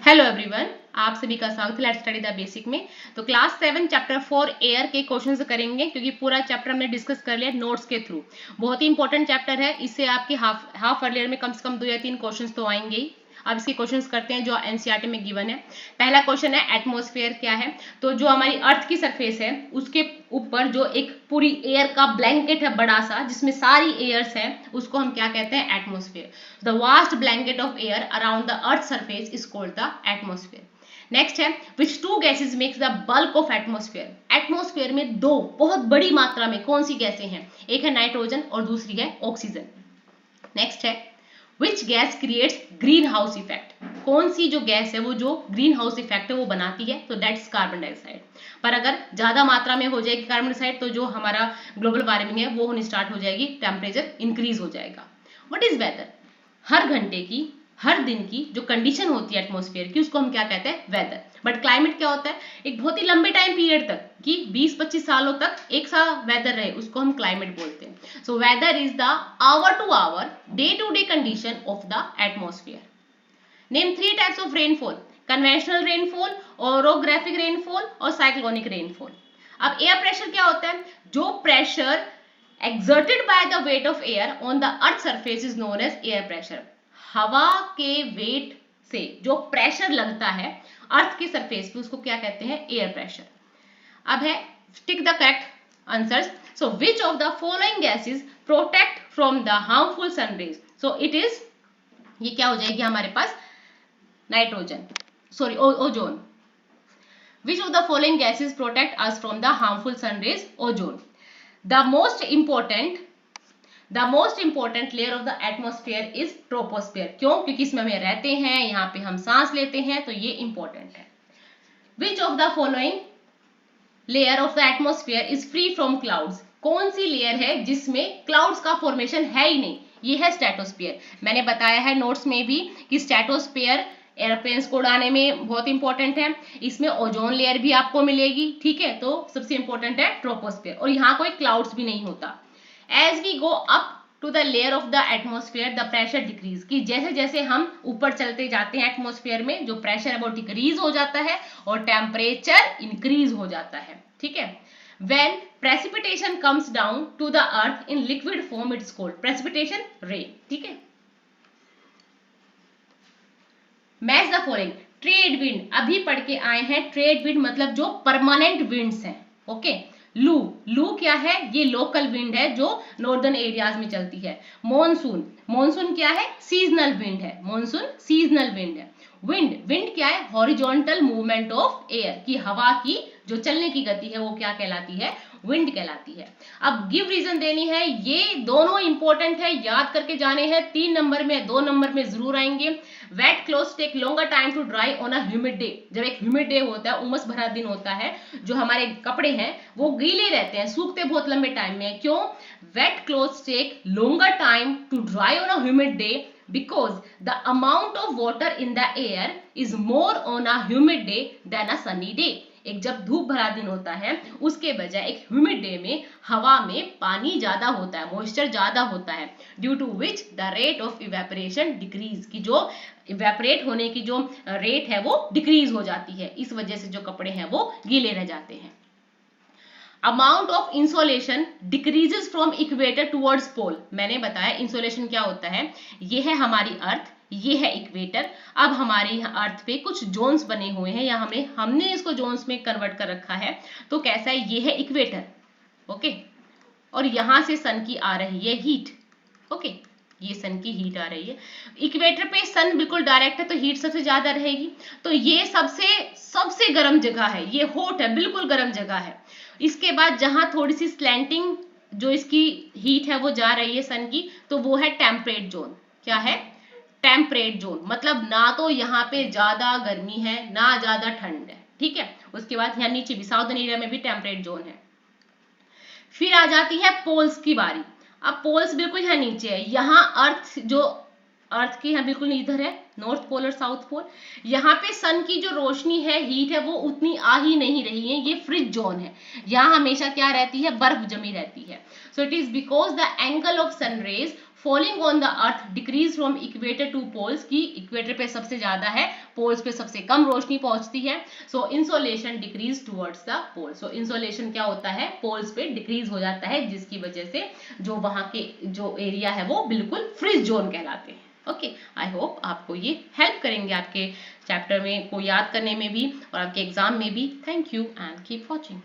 Hello everyone, आप सभी का स्वागत है लेट्स स्टडी द बेसिक में। तो क्लास 7 चैप्टर 4 एयर के क्वेश्चंस करेंगे क्योंकि पूरा चैप्टर हमने डिस्कस कर लिया नोट्स के थ्रू। बहुत ही इंपॉर्टेंट चैप्टर है, इससे आपके हाफ अर्लियर में कम से कम 2 या 3 क्वेश्चंस तो आएंगे ही। अब इसके क्वेश्चंस करते हैं जो एनसीईआरटी में गिवन है। पहला क्वेश्चन है एटमॉस्फेयर क्या है। तो जो हमारी अर्थ की सरफेस है उसके ऊपर जो एक पूरी एयर का ब्लैंकेट है बड़ा सा जिसमें सारी एयर्स है उसको हम क्या कहते हैं, atmosphere. The vast blanket of air around the earth surface is called the atmosphere. Next है which two gases makes the bulk of atmosphere. Atmosphere में दो बहुत बड़ी मात्रा में कौन सी गैसें हैं, एक है नाइट्रोजन और दूसरी है ऑक्सीजन। नेक्स्ट है which gas creates green house effect. कौन सी जो गैस है वो जो ग्रीन हाउस इफेक्ट है वो बनाती है, तो दैट्स कार्बन डाइऑक्साइड। पर अगर ज्यादा मात्रा में हो जाएगी कार्बन डाइऑक्साइड तो जो हमारा ग्लोबल वार्मिंग है वो होनी स्टार्ट हो जाएगी, टेम्परेचर इंक्रीज हो जाएगा। What is whether. हर घंटे की हर दिन की जो कंडीशन होती है एटमॉस्फेयर की उसको हम क्या कहते हैं, वेदर। बट क्लाइमेट क्या होता है, एक बहुत ही लंबे टाइम पीरियड तक कि 20-25 सालों तक एक सा वेदर रहे उसको हम क्लाइमेट बोलते हैं। So weather is the hour to hour day to day condition of the atmosphere. Name 3 types of rainfall, conventional rainfall, orographic rainfall और साइक्लोनिक रेनफॉल। अब एयर प्रेशर क्या होता है, जो pressure exerted by the weight of air on the earth surface is known as air pressure। हवा के wait से जो प्रेशर लगता है अर्थ के सरफेस पे उसको क्या कहते हैं, एयर प्रेशर। अब है tick the correct answers. So which of the following gases protect from the harmful sun rays. So it is, ये क्या हो जाएगी हमारे पास, nitrogen, sorry ozone. Which of the following gases protect us from the harmful sun rays, ozone. The most important layer of the atmosphere is troposphere। क्यों, क्योंकि इसमें हम रहते हैं, यहाँ पे हम सांस लेते हैं, तो ये इंपॉर्टेंट है। Which of the following layer of the atmosphere is free from clouds। कौन सी लेयर है जिसमें क्लाउड्स का फॉर्मेशन है ही नहीं, ये है स्ट्रेटोस्फीयर। मैंने बताया है नोट्स में भी कि स्ट्रेटोस्फीयर एयरप्लेन्स को उड़ाने में बहुत इंपॉर्टेंट है। इसमें ओजोन लेयर भी आपको मिलेगी, ठीक है। तो सबसे इंपॉर्टेंट है ट्रोपोस्फीयर और यहाँ कोई क्लाउड्स भी नहीं होता। As we go up to the layer of the atmosphere the pressure decrease, कि जैसे जैसे हम ऊपर चलते जाते हैं एटमॉस्फेयर में जो प्रेशर है वो डिक्रीज हो जाता है और टेम्परेचर इंक्रीज हो जाता है, ठीक है। When precipitation comes down to the earth in liquid form it's called precipitation rain, ठीक है। Match the following. Trade wind अभी पढ़ के आए हैं, ट्रेड विंड मतलब जो परमानेंट विंड्स हैं, ओके। लू, लू क्या है, ये लोकल विंड है जो नॉर्दर्न एरियाज में चलती है। मॉनसून, मॉनसून क्या है, सीजनल विंड है, मॉनसून सीजनल विंड है। विंड, विंड क्या है, हॉरिजॉन्टल मूवमेंट ऑफ एयर, की हवा की जो चलने की गति है वो क्या कहलाती है, विंड कहलाती है। अब गिव रीजन देनी है, ये दोनों इंपॉर्टेंट है, याद करके जाने हैं। 3 नंबर में 2 नंबर में जरूर आएंगे। Wet clothes take longer time to dry on a humid day. जब एक ह्यूमिड डे होता है, उमस भरा दिन होता है, जो हमारे कपड़े हैं वो गीले रहते हैं, सूखते बहुत लंबे टाइम में। क्यों, wet clothes take longer time to dry on a humid day because the amount of water in the air is more on a humid day than a sunny day। एक जब धूप भरा दिन होता है उसके बजाय एक ह्यूमिड डे में हवा में पानी ज्यादा होता है, मॉइस्चर ज्यादा होता है। Due to which the rate of evaporation decrease, की जो इवेपोरेट होने की जो रेट है वो डिक्रीज हो जाती है, इस वजह से जो कपड़े हैं वो गीले रह जाते हैं। Amount of insolation decreases from equator towards pole. मैंने बताया इंसोलेशन क्या होता है, ये है हमारी अर्थ, ये है इक्वेटर। अब हमारे यहाँ अर्थ पे कुछ जोन्स बने हुए हैं या हमने इसको जोन्स में कन्वर्ट कर रखा है। तो कैसा है, ये है इक्वेटर, ओके। और यहाँ से सन की आ रही है हीट, ओके, ये सन की हीट आ रही है। इक्वेटर पे सन बिल्कुल डायरेक्ट है तो हीट सबसे ज्यादा रहेगी। तो ये सबसे गर्म जगह है, ये हॉट है, बिल्कुल गर्म जगह है। इसके बाद जहां थोड़ी सी स्लैंटिंग जो इसकी हीट है वो जा रही है सन की, तो वो है टेम्परेट जोन। क्या है, टेम्परेट जोन, मतलब ना तो यहाँ पे ज्यादा गर्मी है ना ज्यादा ठंड है, ठीक है। उसके बाद यहाँ नीचे भी साउदर्न एरिया में भी टेम्परेट जोन है। फिर आ जाती है पोल्स की बारी। अब पोल्स बिल्कुल यहाँ नीचे है, यहाँ अर्थ की यहाँ बिल्कुल इधर है नॉर्थ पोल और साउथ पोल। यहाँ पे सन की जो रोशनी है, हीट है, वो उतनी आ ही नहीं रही है, ये फ्रिज जोन है। यहाँ हमेशा क्या रहती है, बर्फ जमी रहती है। So it is because the angle of sun rays falling on the earth decrease from equator to poles, की इक्वेटर पे सबसे ज्यादा है, पोल्स पे सबसे कम रोशनी पहुंचती है। So insolation decrease towards the pole. So insolation क्या होता है, पोल्स पे डिक्रीज हो जाता है, जिसकी वजह से जो वहां के जो एरिया है वो बिल्कुल फ्रीज जोन कहलाते हैं। ओके, आई होप आपको ये हेल्प करेंगे आपके चैप्टर में को याद करने में भी और आपके एग्जाम में भी। Thank you and keep watching.